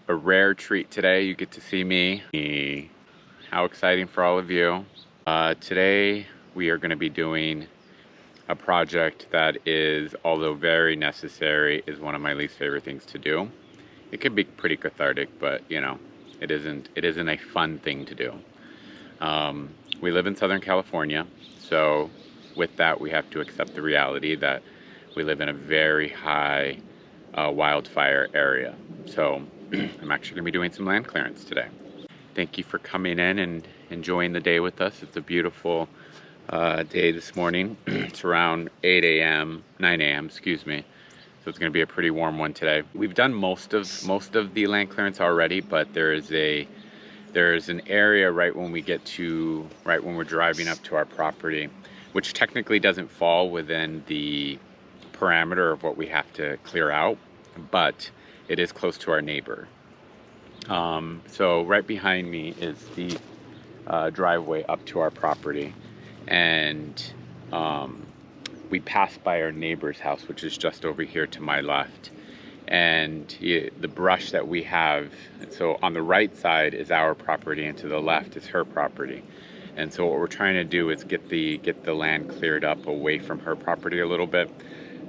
a rare treat today. You get to see me. How exciting for all of you. Today we are going to be doing a project that is, although very necessary, is one of my least favorite things to do. It can be pretty cathartic, but you know, it isn't a fun thing to do. We live in Southern California, so with that we have to accept the reality that we live in a very high wildfire area. So I'm actually going to be doing some land clearance today. Thank you for coming in and enjoying the day with us. It's a beautiful day this morning. It's around 8 a.m., 9 a.m., excuse me. So it's going to be a pretty warm one today. We've done most of the land clearance already, but there's an area right when we're driving up to our property, which technically doesn't fall within the parameter of what we have to clear out, but it is close to our neighbor. So right behind me is the driveway up to our property, and we pass by our neighbor's house, which is just over here to my left. And the brush that we have, so on the right side is our property and to the left is her property. And so what we're trying to do is get the land cleared up away from her property a little bit.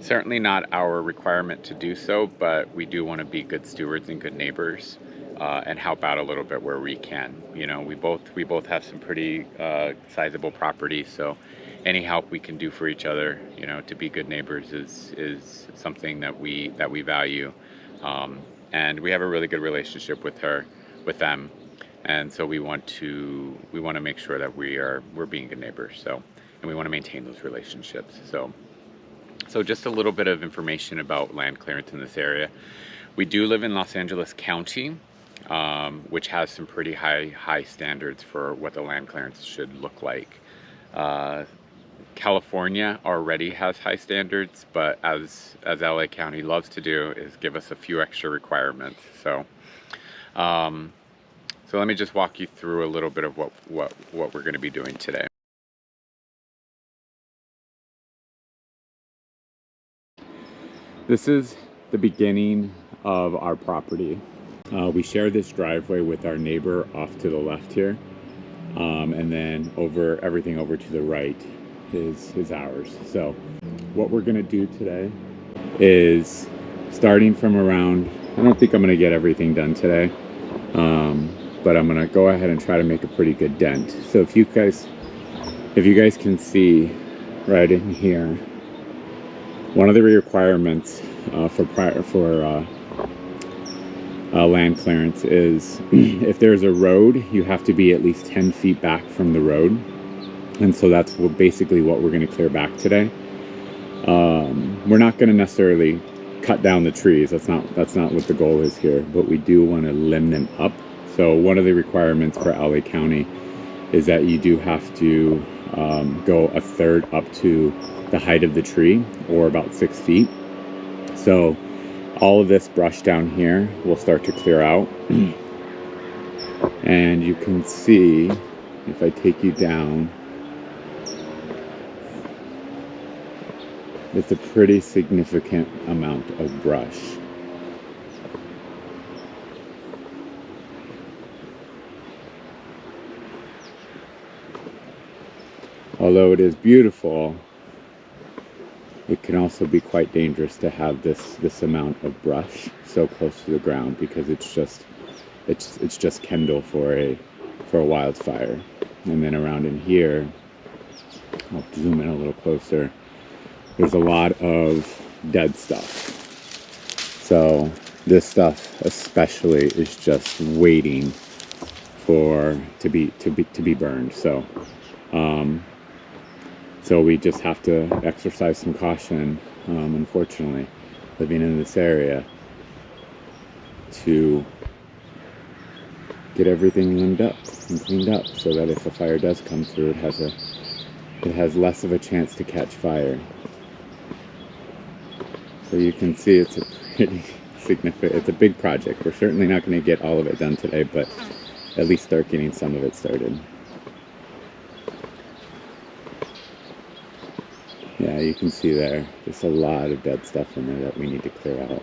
Certainly not our requirement to do so, but we do want to be good stewards and good neighbors and help out a little bit where we can. You know, we both have some pretty sizable property, so any help we can do for each other, you know, to be good neighbors is something that we value. And we have a really good relationship with them, and so we want to make sure that we're being good neighbors. So, and we want to maintain those relationships. So just a little bit of information about land clearance in this area. We do live in Los Angeles County, which has some pretty high standards for what the land clearance should look like. California already has high standards, but as LA County loves to do, is give us a few extra requirements. So let me just walk you through a little bit of what we're going to be doing today. This is the beginning of our property. We share this driveway with our neighbor off to the left here, and then everything over to the right is ours. So what we're going to do today is, starting from around, I don't think I'm going to get everything done today, but I'm going to go ahead and try to make a pretty good dent. So if you guys can see right in here, one of the requirements for land clearance is if there's a road, you have to be at least 10 feet back from the road. And so that's basically what we're going to clear back today. We're not going to necessarily cut down the trees. That's not what the goal is here, but we do want to limb them up. So one of the requirements for LA County is that you do have to go a third up to the height of the tree, or about 6 feet. So all of this brush down here will start to clear out. And you can see, if I take you down, it's a pretty significant amount of brush. Although it is beautiful, it can also be quite dangerous to have this amount of brush so close to the ground, because it's just kindle for a wildfire. And then around in here, I'll zoom in a little closer, there's a lot of dead stuff. So this stuff especially is just waiting to be burned. So so we just have to exercise some caution, unfortunately, living in this area, to get everything limbed up and cleaned up, so that if a fire does come through, it has less of a chance to catch fire. So you can see it's a pretty significant, it's a big project. We're certainly not going to get all of it done today, but at least start getting some of it started. Yeah, you can see there, there's a lot of dead stuff in there that we need to clear out.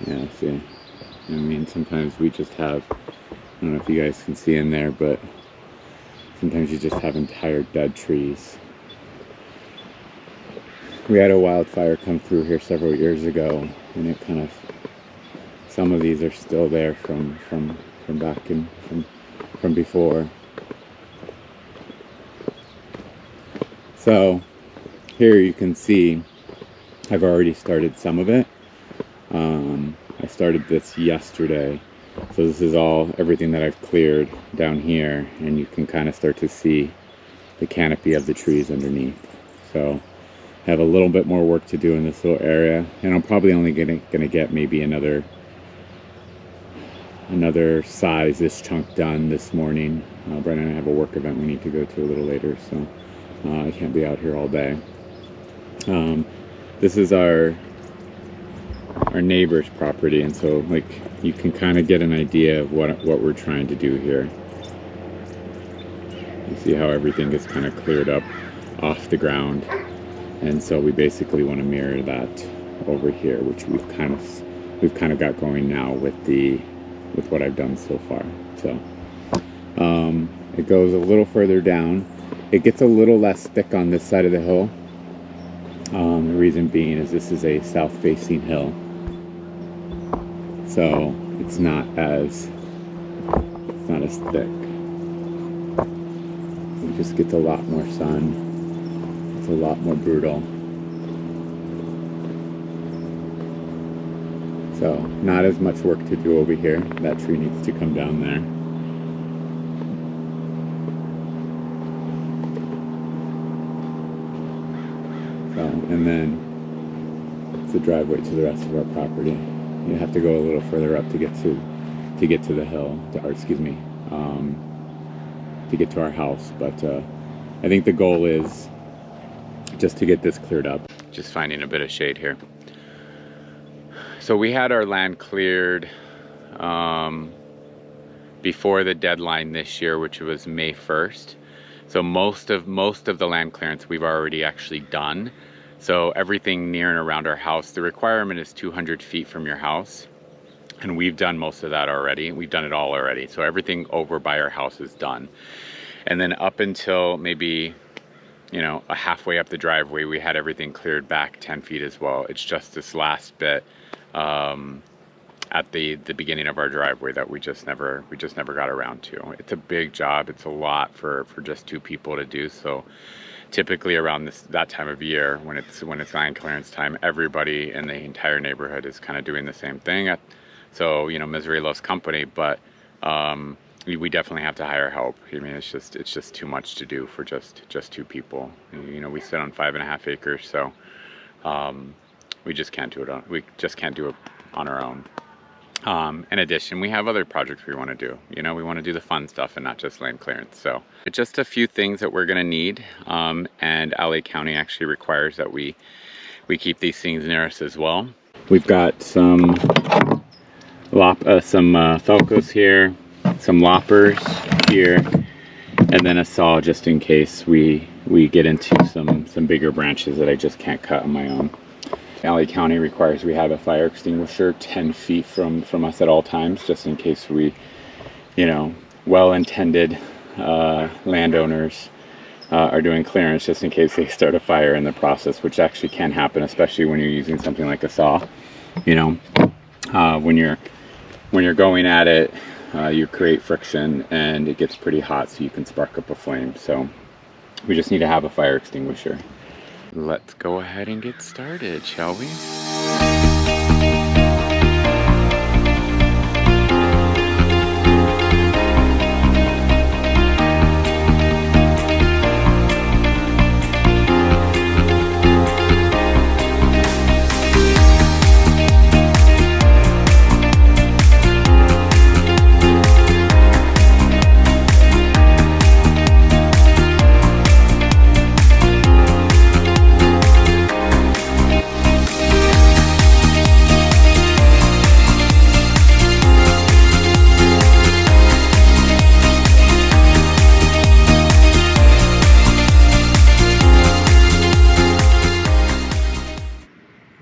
Yeah, see, I mean, sometimes we just have, I don't know if you guys can see in there, but sometimes you just have entire dead trees. We had a wildfire come through here several years ago, and it kind of, some of these are still there from back in, from before. So here you can see I've already started some of it. I started this yesterday, so this is everything that I've cleared down here, and you can kind of start to see the canopy of the trees underneath. So I have a little bit more work to do in this little area, and I'm probably only gonna get maybe another size this chunk done this morning. Brandon and I have a work event we need to go to a little later, so I can't be out here all day. This is our neighbor's property, and so like you can kind of get an idea of what we're trying to do here. You see how everything is kind of cleared up off the ground, and so we basically want to mirror that over here, which we've kind of got going now with what I've done so far. So it goes a little further down. It gets a little less thick on this side of the hill. The reason being is this is a south-facing hill, so it's not as thick. It just gets a lot more sun. It's a lot more brutal. So not as much work to do over here. That tree needs to come down there. And then it's the driveway to the rest of our property. You have to go a little further up to get to the hill, to get to our house. But I think the goal is just to get this cleared up. Just finding a bit of shade here. So we had our land cleared before the deadline this year, which was May 1st. So most of the land clearance we've already actually done. So everything near and around our house, the requirement is 200 feet from your house. And we've done most of that already. We've done it all already. So everything over by our house is done. And then up until maybe, a halfway up the driveway, we had everything cleared back 10 feet as well. It's just this last bit at the beginning of our driveway that we just never got around to. It's a big job. It's a lot for just two people to do. So typically around that time of year, when it's land clearance time, everybody in the entire neighborhood is kind of doing the same thing. So misery loves company, but we definitely have to hire help. I mean, it's just too much to do for just two people. We sit on 5.5 acres, so we just can't do it on our own. In addition, we have other projects we want to do. We want to do the fun stuff and not just land clearance. So just a few things that we're going to need. And LA County actually requires that we keep these things near us as well. We've got some Falcos here, some loppers here, and then a saw just in case we get into some bigger branches that I just can't cut on my own. LA County requires we have a fire extinguisher 10 feet from us at all times, just in case we, well-intended landowners are doing clearance, just in case they start a fire in the process, which actually can happen, especially when you're using something like a saw. When you're going at it, you create friction and it gets pretty hot, so you can spark up a flame. So we just need to have a fire extinguisher. Let's go ahead and get started, shall we?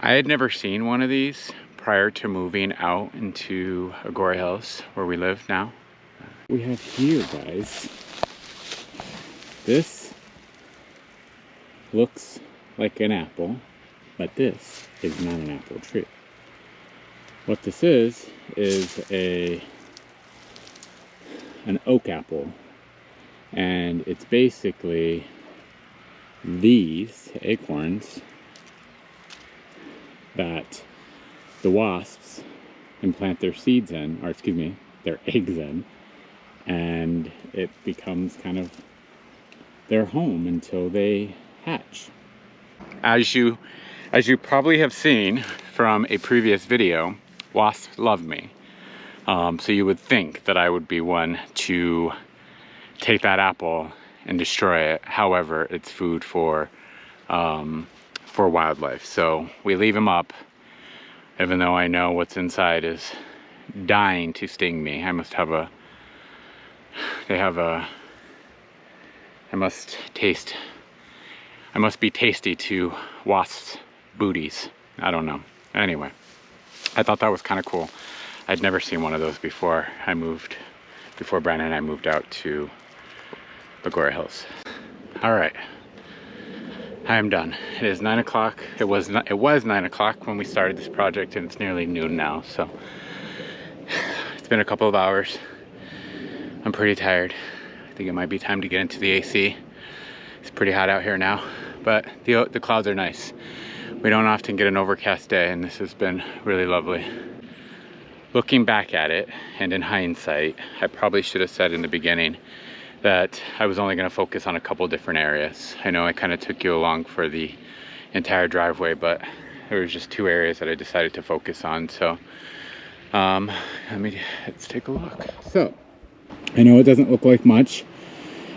I had never seen one of these prior to moving out into Agora Hills, where we live now. We have here, guys, this looks like an apple, but this is not an apple tree. What this is an oak apple, and it's basically these acorns that the wasps implant their seeds in, or excuse me, their eggs in, and it becomes kind of their home until they hatch. As you probably have seen from a previous video, wasps love me. So you would think that I would be one to take that apple and destroy it. However, it's food for wildlife. So we leave them up, even though I know what's inside is dying to sting me. I must be tasty to wasps' booties. I don't know. Anyway, I thought that was kind of cool. I'd never seen one of those before Brandon and I moved out to Agora Hills. All right, I am done. It is 9 o'clock. It was 9 o'clock when we started this project, and it's nearly noon now. So it's been a couple of hours. I'm pretty tired. I think it might be time to get into the AC. It's pretty hot out here now, but the clouds are nice. We don't often get an overcast day, and this has been really lovely. Looking back at it, and in hindsight, I probably should have said in the beginning that I was only going to focus on a couple different areas. I know I kind of took you along for the entire driveway, but there was just 2 areas that I decided to focus on. So let's take a look. So I know it doesn't look like much.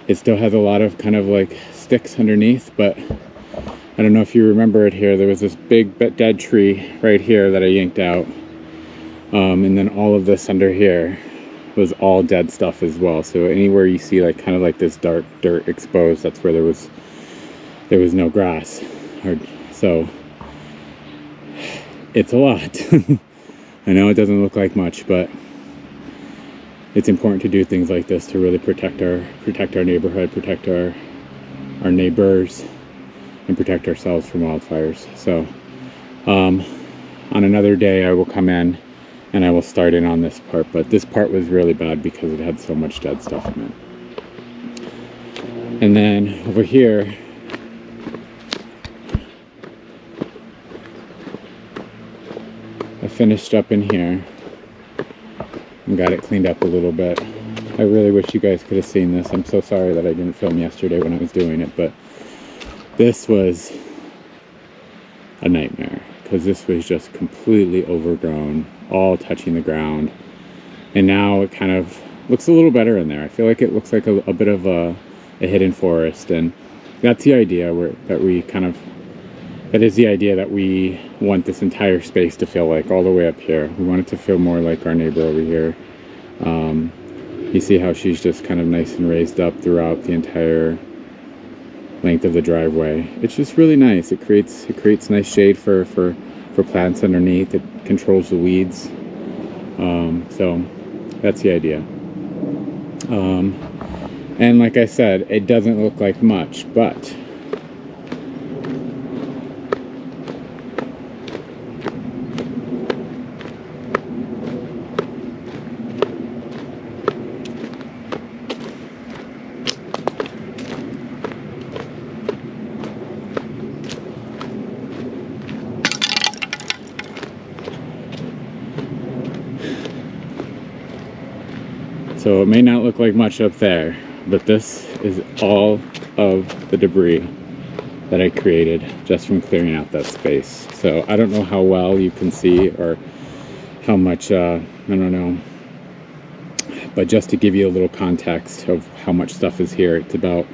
It still has a lot of kind of like sticks underneath, but I don't know if you remember it here. There was this big dead tree right here that I yanked out. And then all of this under here was all dead stuff as well. So anywhere you see like kind of like this dark dirt exposed, that's where there was no grass. So it's a lot. I know it doesn't look like much, but it's important to do things like this to really protect our neighborhood, protect our neighbors, and protect ourselves from wildfires. So on another day I will come in and I will start in on this part, but this part was really bad because it had so much dead stuff in it. And then over here, I finished up in here and got it cleaned up a little bit. I really wish you guys could have seen this. I'm so sorry that I didn't film yesterday when I was doing it, but this was a nightmare because this was just completely overgrown, all touching the ground. And now it kind of looks a little better in there. I feel like it looks like a bit of a hidden forest, and that's the idea that is the idea that we want this entire space to feel like, all the way up here. We want it to feel more like our neighbor over here. You see how she's just kind of nice and raised up throughout the entire length of the driveway. It's just really nice. It creates nice shade for plants underneath. It controls the weeds. So that's the idea. And like I said, it doesn't look like much, but so it may not look like much up there, but this is all of the debris that I created just from clearing out that space. So I don't know how well you can see or how much, I don't know. But just to give you a little context of how much stuff is here, it's about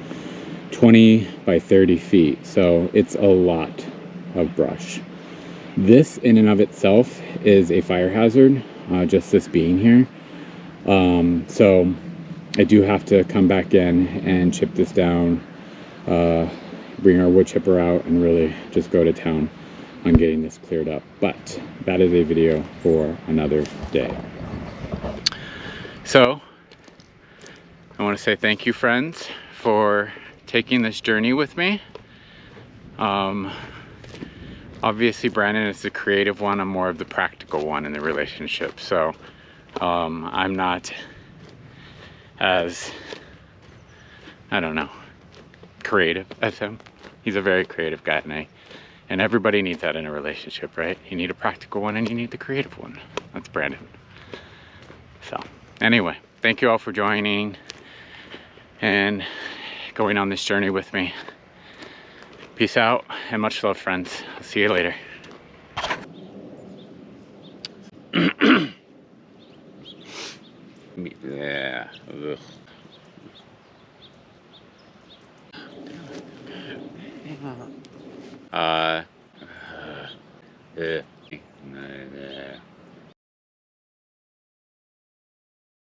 20 by 30 feet. So it's a lot of brush. This in and of itself is a fire hazard, just this being here. So I do have to come back in and chip this down, bring our wood chipper out and really just go to town. on getting this cleared up, but that is a video for another day. So I want to say thank you, friends, for taking this journey with me. Obviously Brandon is the creative one, I'm more of the practical one in the relationship, so I'm not as, I don't know, creative as him. He's a very creative guy, and everybody needs that in a relationship, right? You need a practical one and you need the creative one. That's Brandon. So anyway, thank you all for joining and going on this journey with me. Peace out and much love, friends. I'll see you later. Yeah. Ugh.